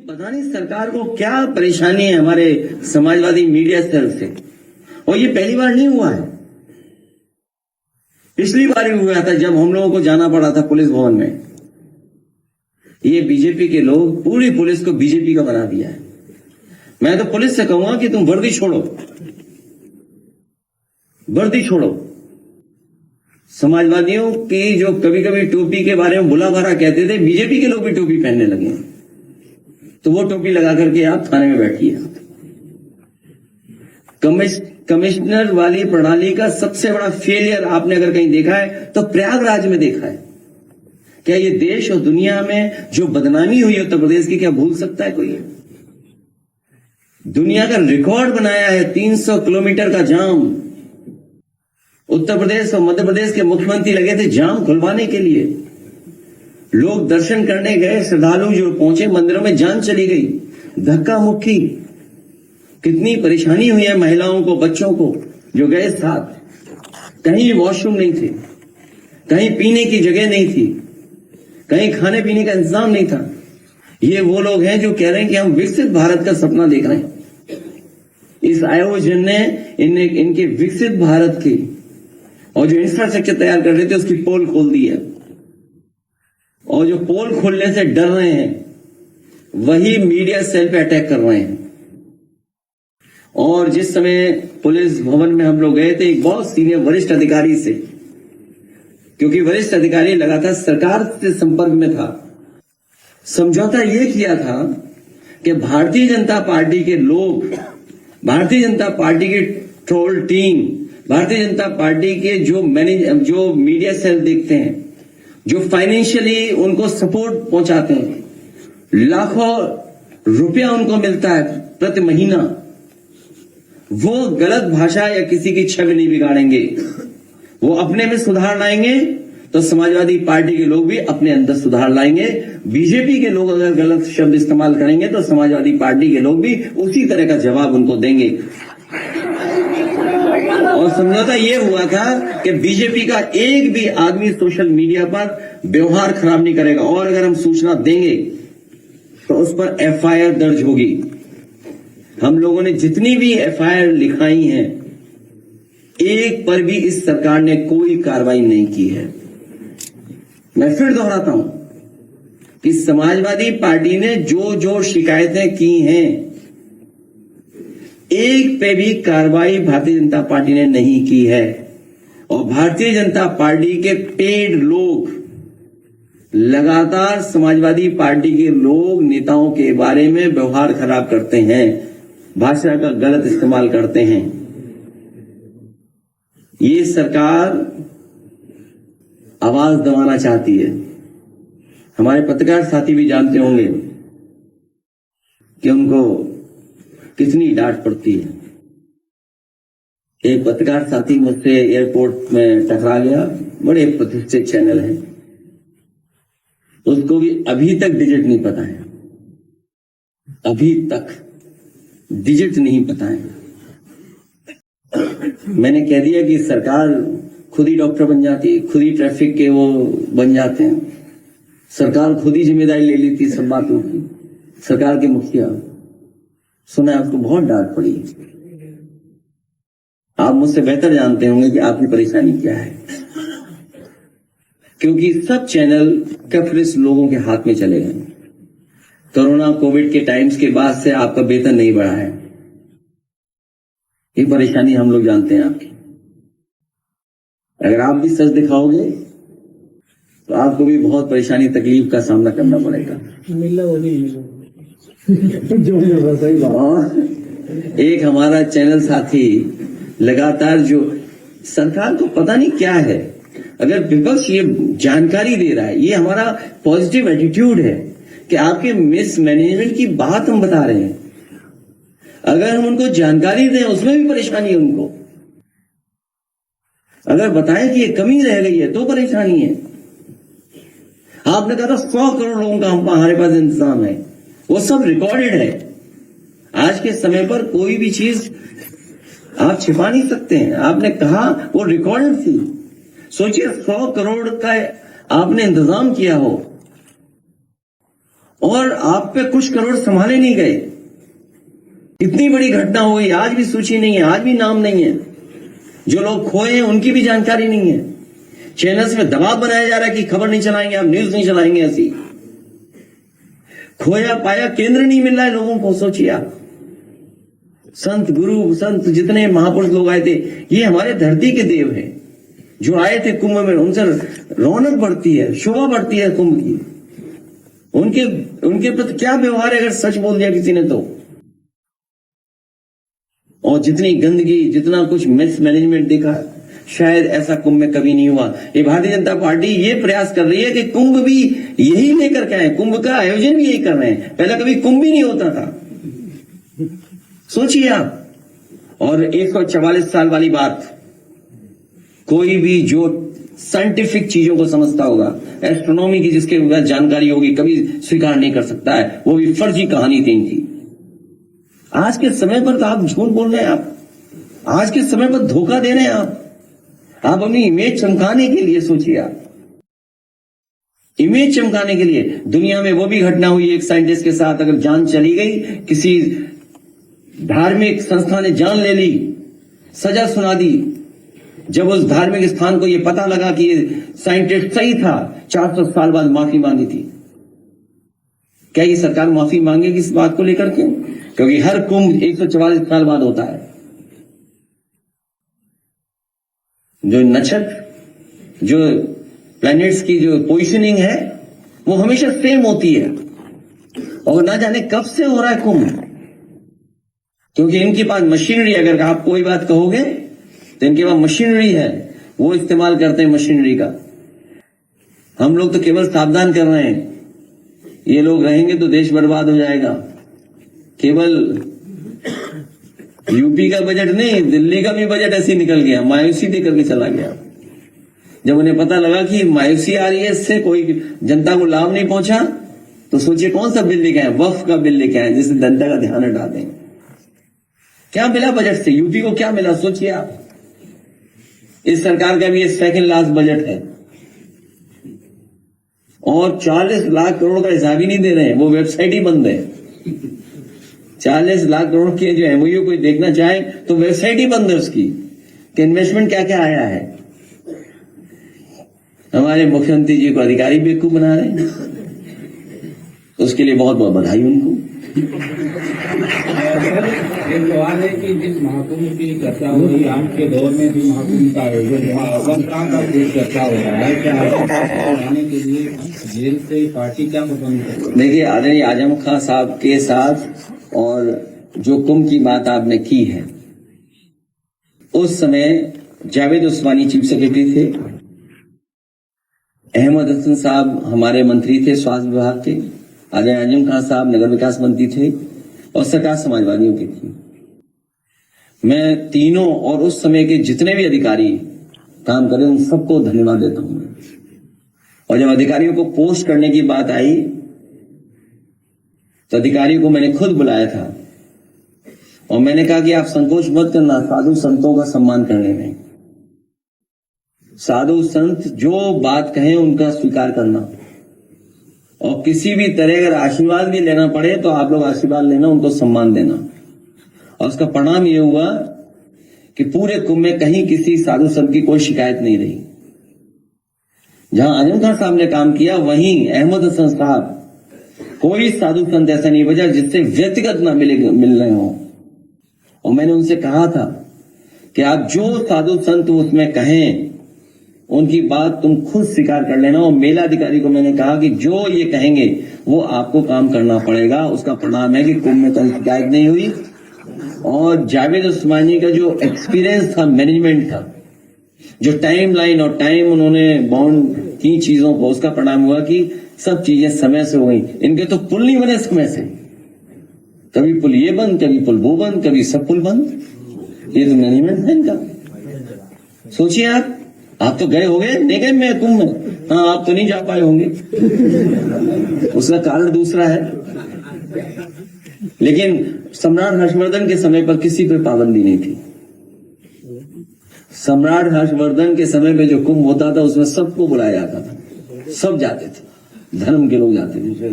पता नहीं सरकार को क्या परेशानी है हमारे समाजवादी मीडिया सेल से, और ये पहली बार नहीं हुआ है। पिछली बार ही हुआ था जब हम लोगों को जाना पड़ा था पुलिस भवन में। ये बीजेपी के लोग पूरी पुलिस को बीजेपी का बना दिया है। मैं तो पुलिस से कहूंगा कि तुम वर्दी छोड़ो, वर्दी छोड़ो। समाजवादियों की जो कभी कभी टोपी के बारे में बुला भरा कहते थे, बीजेपी के लोग भी टोपी पहनने लगे, तो वो टोपी लगा करके आप थाने में बैठिए। कमिश्नर वाली प्रणाली का सबसे बड़ा फेलियर आपने अगर कहीं देखा है तो प्रयागराज में देखा है। क्या ये देश और दुनिया में जो बदनामी हुई उत्तर प्रदेश की, क्या भूल सकता है कोई? दुनिया का रिकॉर्ड बनाया है 300 किलोमीटर का जाम। उत्तर प्रदेश और मध्य प्रदेश के मुख्यमंत्री लगे थे जाम खुलवाने के लिए। लोग दर्शन करने गए, श्रद्धालु जो पहुंचे मंदिरों में जान चली गई, धक्का मुक्की। कितनी परेशानी हुई है महिलाओं को, बच्चों को जो गए साथ। कहीं वॉशरूम नहीं थे, कहीं पीने की जगह नहीं थी, कहीं खाने पीने का इंतजाम नहीं था। ये वो लोग हैं जो कह रहे हैं कि हम विकसित भारत का सपना देख रहे हैं। इस आयोजन ने इनके विकसित भारत की और जो इंफ्रास्ट्रक्चर तैयार कर रहे थे उसकी पोल खोल दी है, और जो पोल खोलने से डर रहे हैं वही मीडिया सेल पे अटैक कर रहे हैं। और जिस समय पुलिस भवन में हम लोग गए थे एक बहुत सीनियर वरिष्ठ अधिकारी से, क्योंकि वरिष्ठ अधिकारी लगातार सरकार से संपर्क में था, समझौता यह किया था कि भारतीय जनता पार्टी के लोग, भारतीय जनता पार्टी की troll team, Bharatiya Janata party के जो मीडिया सेल देखते हैं, जो फाइनेंशियली उनको सपोर्ट पहुंचाते हैं, लाखों रुपया उनको मिलता है प्रति महीना, वो गलत भाषा या किसी की छवि नहीं बिगाड़ेंगे। वो अपने में सुधार लाएंगे तो समाजवादी पार्टी के लोग भी अपने अंदर सुधार लाएंगे। बीजेपी के लोग अगर गलत शब्द इस्तेमाल करेंगे तो समाजवादी पार्टी के लोग भी उसी तरह का जवाब उनको देंगे। और समझौता ये हुआ था कि बीजेपी का एक भी आदमी सोशल मीडिया पर व्यवहार खराब नहीं करेगा, और अगर हम सूचना देंगे तो उस पर एफआईआर दर्ज होगी। हम लोगों ने जितनी भी एफआईआर लिखाई हैं, एक पर भी इस सरकार ने कोई कार्रवाई नहीं की है। मैं फिर दोहराता हूं कि समाजवादी पार्टी ने जो जो शिकायतें की हैं, एक पे भी कार्रवाई भारतीय जनता पार्टी ने नहीं की है। और भारतीय जनता पार्टी के पेड लोग लगातार समाजवादी पार्टी के लोग नेताओं के बारे में व्यवहार खराब करते हैं, भाषा का गलत इस्तेमाल करते हैं। ये सरकार आवाज दबाना चाहती है। हमारे पत्रकार साथी भी जानते होंगे कि उनको कितनी डांट पड़ती है। एक पत्रकार साथी मुझसे एयरपोर्ट में टकरा गया, बड़े प्रतिष्ठित चैनल है, उसको भी अभी तक डिजिट नहीं पता है, अभी तक डिजिट नहीं पता है। मैंने कह दिया कि सरकार खुद ही डॉक्टर बन जाती है, खुद ही ट्रैफिक के वो बन जाते हैं, सरकार खुद ही जिम्मेदारी ले लेती है सब बातों की। सरकार के मुखिया सुना आपको बहुत डांट पड़ी। आप मुझसे बेहतर जानते होंगे कि आपकी परेशानी क्या है, क्योंकि सब चैनल कैपिटलिस्ट लोगों के हाथ में चले गए। कोरोना कोविड के टाइम्स के बाद से आपका वेतन नहीं बढ़ा है। ये परेशानी हम लोग जानते हैं आपकी। अगर आप भी सच दिखाओगे तो आपको भी बहुत परेशानी तकलीफ का सामना करना पड़ेगा। और एक हमारा चैनल साथी लगातार जो सरकार को पता नहीं क्या है, अगर विपक्ष ये जानकारी दे रहा है, ये हमारा पॉजिटिव एटीट्यूड है कि आपके मिसमैनेजमेंट की बात हम बता रहे हैं। अगर हम उनको जानकारी दें उसमें भी परेशानी है उनको। अगर बताएं कि ये कमी रह गई है तो परेशानी है। आपने कहा था 100 करोड़ लोगों का हमारे पास इंतजाम है, वो सब रिकॉर्डेड है। आज के समय पर कोई भी चीज आप छिपा नहीं सकते हैं। आपने कहा वो रिकॉर्डेड थी। सोचिए 100 करोड़ का आपने इंतजाम किया हो और आप पे कुछ करोड़ संभाले नहीं गए। इतनी बड़ी घटना हो गई, आज भी सूची नहीं है, आज भी नाम नहीं है। जो लोग खोए हैं उनकी भी जानकारी नहीं है। चैनल्स में दबाव बनाया जा रहा है कि खबर नहीं चलाएंगे, आप न्यूज नहीं चलाएंगे। ऐसी खोया पाया केंद्र नहीं मिल रहा है लोगों को। सोचिए आप, संत गुरु संत जितने महापुरुष लोग आए थे, ये हमारे धरती के देव हैं जो आए थे कुंभ में। उनसे रौनक बढ़ती है, शोभा बढ़ती है कुंभ की। उनके प्रति क्या व्यवहार है अगर सच बोल दिया किसी ने तो। और जितनी गंदगी, जितना कुछ मिसमैनेजमेंट देखा, शायद ऐसा कुंभ में कभी नहीं हुआ। ये भारतीय जनता पार्टी ये प्रयास कर रही है कि कुंभ भी यही लेकर के आए, कुंभ का आयोजन भी यही कर रहे हैं। पहले कभी कुंभ भी नहीं होता था, सोचिए आप। और 144 साल वाली बात, कोई भी जो साइंटिफिक चीजों को समझता होगा, एस्ट्रोनॉमी की जिसके पास जानकारी होगी, कभी स्वीकार नहीं कर सकता है। वो भी फर्जी कहानी थी इनकी। आज के समय पर तो आप झूठ बोल रहे हैं, आप आज के समय पर धोखा दे रहे हैं। आप अपनी इमेज चमकाने के लिए, सोचिए आप, इमेज चमकाने के लिए। दुनिया में वो भी घटना हुई एक साइंटिस्ट के साथ, अगर जान चली गई, किसी धार्मिक संस्था ने जान ले ली, सजा सुना दी। जब उस धार्मिक स्थान को ये पता लगा कि ये साइंटिस्ट सही था, 400 साल बाद माफी मांगी थी। क्या ये सरकार माफी मांगेगी इस बात को लेकर के? क्योंकि हर कुंभ 144 साल बाद होता है। जो नक्षत्र, जो प्लैनेट्स की जो पोजिशनिंग है, वो हमेशा सेम होती है। और ना जाने कब से हो रहा है कुंभ, क्योंकि इनके पास मशीनरी, अगर आप कोई बात कहोगे तो इनके पास मशीनरी है, वो इस्तेमाल करते हैं मशीनरी का। हम लोग तो केवल सावधान कर रहे हैं, ये लोग रहेंगे तो देश बर्बाद हो जाएगा। केवल यूपी का बजट नहीं, दिल्ली का भी बजट ऐसे निकल गया, मायूसी देकर के चला गया। जब उन्हें पता लगा कि मायूसी आ रही है, इससे कोई जनता को लाभ नहीं पहुंचा, तो सोचिए कौन सा बिल लेके आए, वक्फ का बिल लेके आए, जिससे जनता का ध्यान हटा दें। क्या मिला बजट से, यूपी को क्या मिला, सोचिए आप। इस सरकार का भी ये सेकंड लास्ट बजट है, और 40 लाख करोड़ का हिसाब ही नहीं दे रहे हैं, वो वेबसाइट ही बंद है। 40 लाख करोड़ की जो एमओयू कोई देखना चाहे तो वेबसाइट ही बंद है उसकी, कि इन्वेस्टमेंट क्या क्या आया है। हमारे मुख्यमंत्री जी को अधिकारी बेवकूफ बना रहे हैं, उसके लिए बहुत बहुत बधाई उनको। एक सवाल है कि जिस महाकुंभ की चर्चा हो रही है, आज के दौर में भी महाकुंभ का आयोजन का चर्चा हो रहा है, क्या आने के लिए जेल से पार्टी क्या पसंद है? देखिए, आदरणीय आजम खान साहब के साथ और जो कुंभ की बात आपने की है, उस समय जावेद उस्मानी चीफ सेक्रेटरी थे, अहमद हसन साहब हमारे मंत्री थे, स्वास्थ्य विभाग के, आदरणीय आजम खान साहब नगर विकास मंत्री थे, और सरकार समाजवादियों की थी। मैं तीनों और उस समय के जितने भी अधिकारी काम कर रहे उन सबको धन्यवाद देता हूं। और जब अधिकारियों को पोस्ट करने की बात आई तो अधिकारियों को मैंने खुद बुलाया था और मैंने कहा कि आप संकोच मत करना साधु संतों का सम्मान करने में। साधु संत जो बात कहें उनका स्वीकार करना, और किसी भी तरह अगर आशीर्वाद भी लेना पड़े तो आप लोग आशीर्वाद लेना, उनको सम्मान देना। और उसका परिणाम ये हुआ कि पूरे कुंभ में कहीं किसी साधु संत की कोई शिकायत नहीं रही। जहां आजम खान साहब ने काम किया, वहीं अहमद हसन साहब, कोई साधु संत ऐसा नहीं बचा जिससे व्यक्तिगत ना मिल रहे हों। और मैंने उनसे कहा था कि आप जो साधु संत उसमें कहें उनकी बात तुम खुद स्वीकार कर लेना। और मेला अधिकारी को मैंने कहा कि जो ये कहेंगे वो आपको काम करना पड़ेगा। उसका परिणाम है कि कुंभ में कहीं शिकायत नहीं हुई। और जावेद उस्मानी का जो एक्सपीरियंस था मैनेजमेंट का, जो टाइम लाइन और टाइम उन्होंने बाउंड की चीजों को, उसका परिणाम हुआ कि सब चीजें समय से हो गई। इनके तो पुल नहीं बने समय से, कभी पुल ये बंद, कभी पुल वो बंद, कभी सब पुल बंद। ये तो मैनेजमेंट है इनका। सोचिए आप तो गए होंगे, नहीं गए मैं कुंभ में? हाँ, आप तो नहीं जा पाए होंगे, उसका कारण दूसरा है। लेकिन सम्राट हर्षवर्धन के समय पर किसी पर पाबंदी नहीं थी। सम्राट हर्षवर्धन के समय में जो कुंभ होता था उसमें सबको बुलाया जाता था, सब जाते थे। धर्म के लोग जाते थे,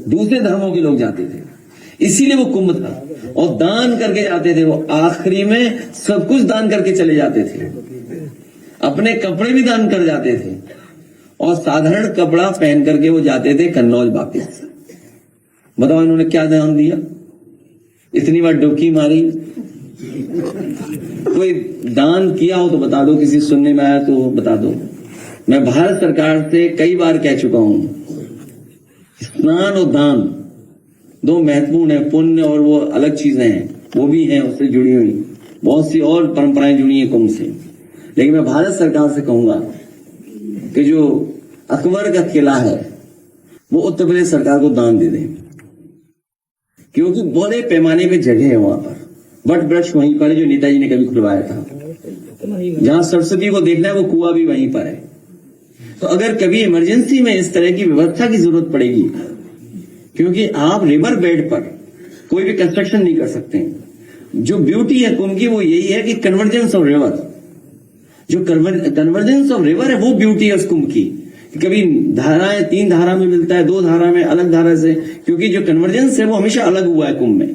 दूसरे धर्मों के लोग जाते थे, इसीलिए वो कुंभ था। और दान करके जाते थे, वो आखिरी में सब कुछ दान करके चले जाते थे, अपने कपड़े भी दान कर जाते थे, और साधारण कपड़ा पहन करके वो जाते थे कन्नौज वापिस। बताओ इन्होंने क्या दान दिया? इतनी बार डुबकी मारी। कोई दान किया हो तो बता दो, किसी सुनने में आया तो बता दो। मैं भारत सरकार से कई बार कह चुका हूं, स्नान और दान दो महत्वपूर्ण है। पुण्य और वो अलग चीजें हैं, वो भी हैं उससे जुड़ी हुई, बहुत सी और परंपराएं जुड़ी हैं कुंभ से। लेकिन मैं भारत सरकार से कहूंगा कि जो अकबर का किला है वो उत्तर प्रदेश सरकार को दान दे दें, क्योंकि बड़े पैमाने पे जगह है वहां पर। वट वृक्ष वहीं पर है जो नेताजी ने कभी खुलवाया था। जहां सरस्वती को देखना है वो कुआं भी वहीं पर है। तो अगर कभी इमरजेंसी में इस तरह की व्यवस्था की जरूरत पड़ेगी, क्योंकि आप रिवर बेड पर कोई भी कंस्ट्रक्शन नहीं कर सकते। जो ब्यूटी है कुंभ की वो यही है कि कन्वर्जेंस ऑफ रिवर, जो कन्वर्जेंस ऑफ रिवर है वो ब्यूटी है उस कुंभ की। कभी धाराएं 3 धारा में मिलता है, 2 धारा में, अलग धारा से, क्योंकि जो कन्वर्जेंस है वो हमेशा अलग हुआ है कुंभ में।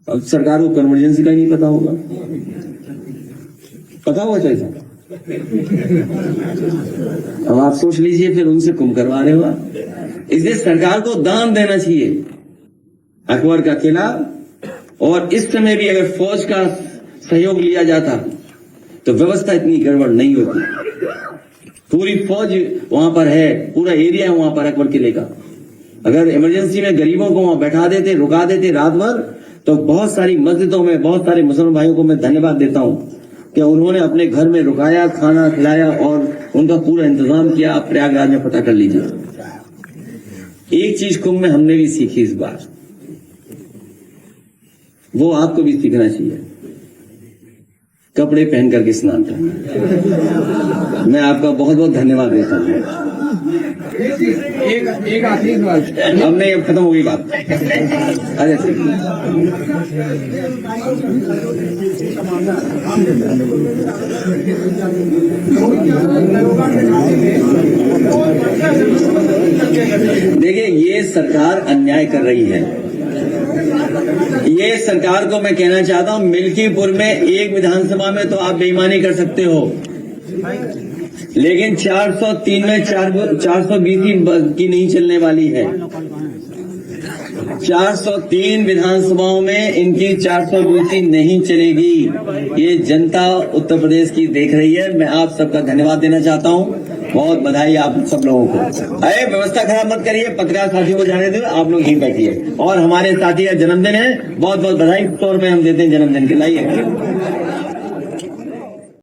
अब सरकार को कन्वर्जेंस का ही नहीं पता होगा, पता होगा चाहिए। अब आप सोच लीजिए, फिर उनसे कुंभ करवा रहे हो आप। इसलिए सरकार को दान देना चाहिए अकबर का किला। और इस समय भी अगर फौज का सहयोग लिया जाता तो व्यवस्था इतनी गड़बड़ नहीं होती। पूरी फौज वहां पर है, पूरा एरिया है वहां पर अकबर किले का। अगर इमरजेंसी में गरीबों को वहां बैठा देते, रुका देते रात भर, तो बहुत सारी मस्जिदों में बहुत सारे मुसलमान भाइयों को मैं धन्यवाद देता हूं कि उन्होंने अपने घर में रुकाया, खाना खिलाया और उनका पूरा इंतजाम किया। आप प्रयागराज में पता कर लीजिए। एक चीज कुंभ में हमने भी सीखी इस बार, वो आपको भी सीखना चाहिए, कपड़े पहन करके स्नान करना। मैं आपका बहुत बहुत धन्यवाद देता हूं। एक आखिरी सवाल। अब नहीं, अब खत्म हो गई बात। अरे देखिए, ये सरकार अन्याय कर रही है। ये सरकार को मैं कहना चाहता हूं, मिल्कीपुर में एक विधानसभा में तो आप बेईमानी कर सकते हो, लेकिन 403 में 420 की नहीं चलने वाली है। 403 विधानसभाओं में इनकी 420 नहीं चलेगी। ये जनता उत्तर प्रदेश की देख रही है। मैं आप सबका धन्यवाद देना चाहता हूं, बहुत बधाई आप सब लोगों को। अरे व्यवस्था खराब मत करिए, पत्रकार साथियों को जाने दो, आप लोग यहीं बैठिए। और हमारे साथी का जन्मदिन है, बहुत बहुत बधाई। 100 रुपए हम देते हैं जन्मदिन के। लाइए।